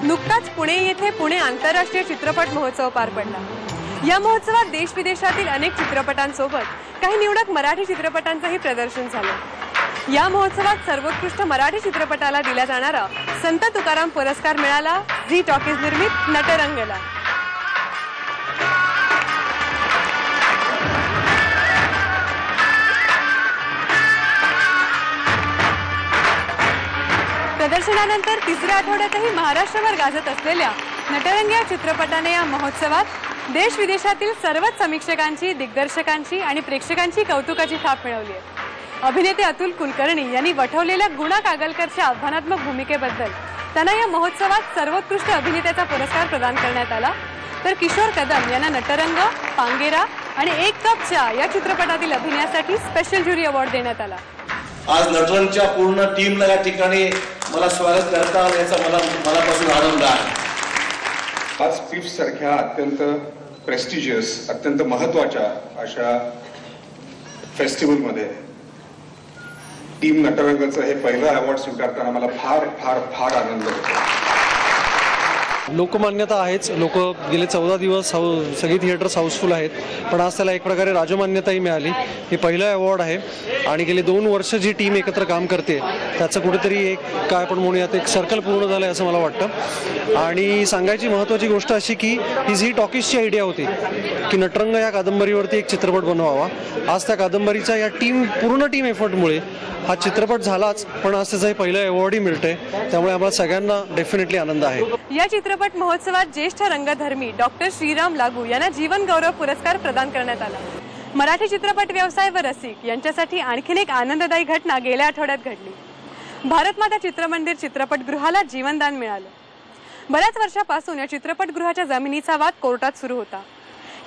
नुकताच पुणे येथे पुणे आंतरराष्ट्रीय चित्रपट महोत्सव पार पडला। या महोत्सवात देश विदेशातील अनेक चित्रपटांसोबत काही निवडक मराठी चित्रपटांचंही प्रदर्शन झालं। या महोत्सवात सर्वोत्कृष्ट मराठी चित्रपटाला दिला जाणारा संत तुकाराम पुरस्कार मिळाला झी टॉकीज निर्मित नटरंगला। प्रदर्शनानंतर तिसऱ्या आठवड्यातही महाराष्ट्रभर गाजत असलेल्या नटरंग या चित्रपटाने या महोत्सवात देश विदेशातील सर्वच समीक्षकांची, दिग्दर्शकांची आणि प्रेक्षकांची कौतुकाची थाप मिळवली आहे। अभिनेते अतुल कुलकर्णी यांनी वठवलेल्या गुणा कागलकरच्या आव्हानात्मक भूमिकेबद्दल त्यांना या महोत्सवात सर्वोत्कृष्ट अभिनेत्याचा पुरस्कार प्रदान करण्यात आला, तर किशोर कदम यांना नटरंग, पांगेरा आणि एक कप चहा या चित्रपटातील अभिनयासाठी स्पेशल ज्युरी अवॉर्ड देण्यात आला। आज नटरंगच्या पूर्ण टीमला या ठिकाणी मला स्वागत करता याचा मनापासून आनंद आहे। आज पिप्स सारख्या अत्यंत प्रेस्टिजियस, अत्यंत महत्त्वाच्या अशा फेस्टिवलमध्ये टीम नटरंगचं हे पहिलं अवॉर्ड स्वीकारताना मला फार फार फार आनंद होतो। लोकमान्यता आहेच, लोक गेले 14 दिवस सगळी थिएटर्स हाऊसफुल आहेत, पण आज त्याला एक प्रकारे राजमान्यताही मिळाली। हे पहिलं अवॉर्ड आहे आणि गेले 2 वर्ष जी टीम एकत्र काम करते त्याचं कुठेतरी एक काय आपण म्हणूयात एक सर्कल पूर्ण झालं आहे असं मला वाटतं। आणि सांगायची महत्त्वाची गोष्ट अशी की ही झी टॉकीजची आयडिया होती की नटरंग या कादंबरीवरती एक चित्रपट बनवावा। आज त्या कादंबरीच्या या पूर्ण टीम एफर्टमुळे हा चित्रपट झालाच, पण आज त्याचं हे पहिलं अवॉर्डही मिळतंय, त्यामुळे आम्हाला सगळ्यांना डेफिनेटली आनंद आहे। या चित्रपट महोत्सवात ज्येष्ठ रंगधर्मी डॉक्टर श्रीराम लागू यांना जीवन गौरव पुरस्कार प्रदान करण्यात आला। मराठी चित्रपट व्यवसाय व रसिक यांच्यासाठी आणखीन एक आनंददायी घटना गेल्या आठवड्यात घडली। भारत माता चित्रमंदिर चित्रपटगृहाला जीवनदान मिळालं। बऱ्याच वर्षापासून या चित्रपटगृहाच्या जमिनीचा वाद कोर्टात सुरू होता।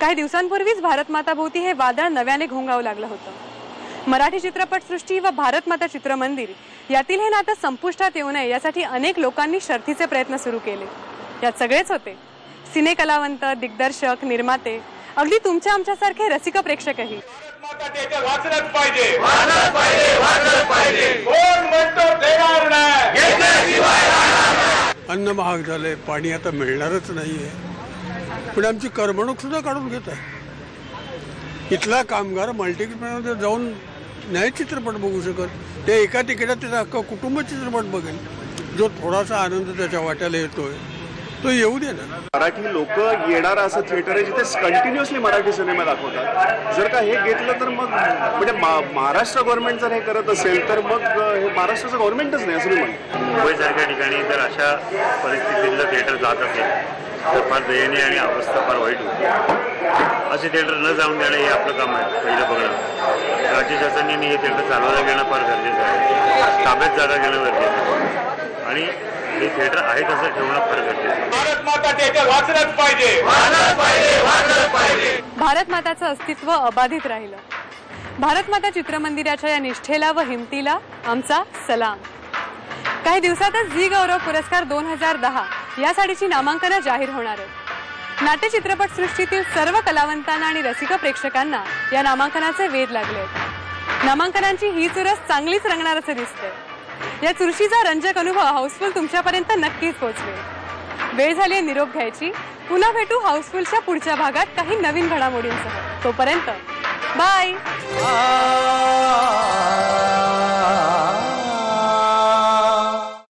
काही दिवसांपूर्वीच भारत माता भोवती हे वादळ नव्याने घोंगावू लागलं होतं। मराठी चित्रपटसृष्टी व भारत माता चित्रमंदिर यातील हे नातं संपुष्टात येऊ नये यासाठी अनेक लोकांनी शर्थीचे प्रयत्न सुरू केले। यात सगळेच होते, सिने कलावंत, दिग्दर्शक, निर्माते, अगदी तुमच्या आमच्यासारखे रसिक प्रेक्षकही। अन्न महाग झालंय, पाणी आता मिळणारच नाहीये, पण आमची करमणूक सुद्धा काढून घेत आहे। इथला कामगार मल्टीप्लेक्समध्ये जाऊन नाही चित्रपट बघू शकत, ते एका तिकिटात त्याचा अख्खा कुटुंब चित्रपट बघेल। जो थोडासा आनंद त्याच्या वाट्याला येतोय तो येऊ दे ना। मराठी लोक येणार असं थिएटर आहे जिथे कंटिन्युअसली मराठी सिनेमा दाखवतात। जर का हे घेतलं तर मग म्हणजे महाराष्ट्र गव्हर्नमेंट जर हे करत असेल तर मग हे महाराष्ट्राचं गव्हर्नमेंटच नाही असं मी म्हणतो। मुंबईसारख्या ठिकाणी जर अशा परिस्थितीतलं थिएटर जात असेल तर फार दयनीय आणि अवस्था फार वाईट होती। असे थिएटर न जाऊन देणं हे आपलं काम आहे। पहिलं बघणं राज्य शासनाने हे थिएटर चालवायला घेणं फार गरजेचं आहे, ताब्यात जागा घेणं गरजेचं आहे आणि हे थिएटर आहे तसं ठेवणं फार गरजेचं आहे। भारत माता थिएटर वाचलंच पाहिजे, वाचलंच पाहिजे। भारत माताचं अस्तित्व अबाधित राहिलं। भारत माता चित्रमंदिराच्या या निष्ठेला व हिमतीला आमचा सलाम। काही दिवसातच झी गौरव पुरस्कार 2010 यासाठीची नामांकनं जाहीर होणार आहेत। नाट्य चित्रपटसृष्टीतील सर्व कलावंतांना आणि रसिक प्रेक्षकांना या नामांकनाचे वेध लागले आहेत। नामांकनांची ही चुरस चांगलीच रंगणार असं दिसतंय। या चुरशीचा रंजक अनुभव हाऊसफुल तुमच्यापर्यंत नक्कीच पोहोचवेल। वेळ झाली आहे निरोप घ्यायची। पुन्हा भेटू हाऊसफुलच्या पुढच्या भागात काही नवीन घडामोडींसह। तोपर्यंत बाय।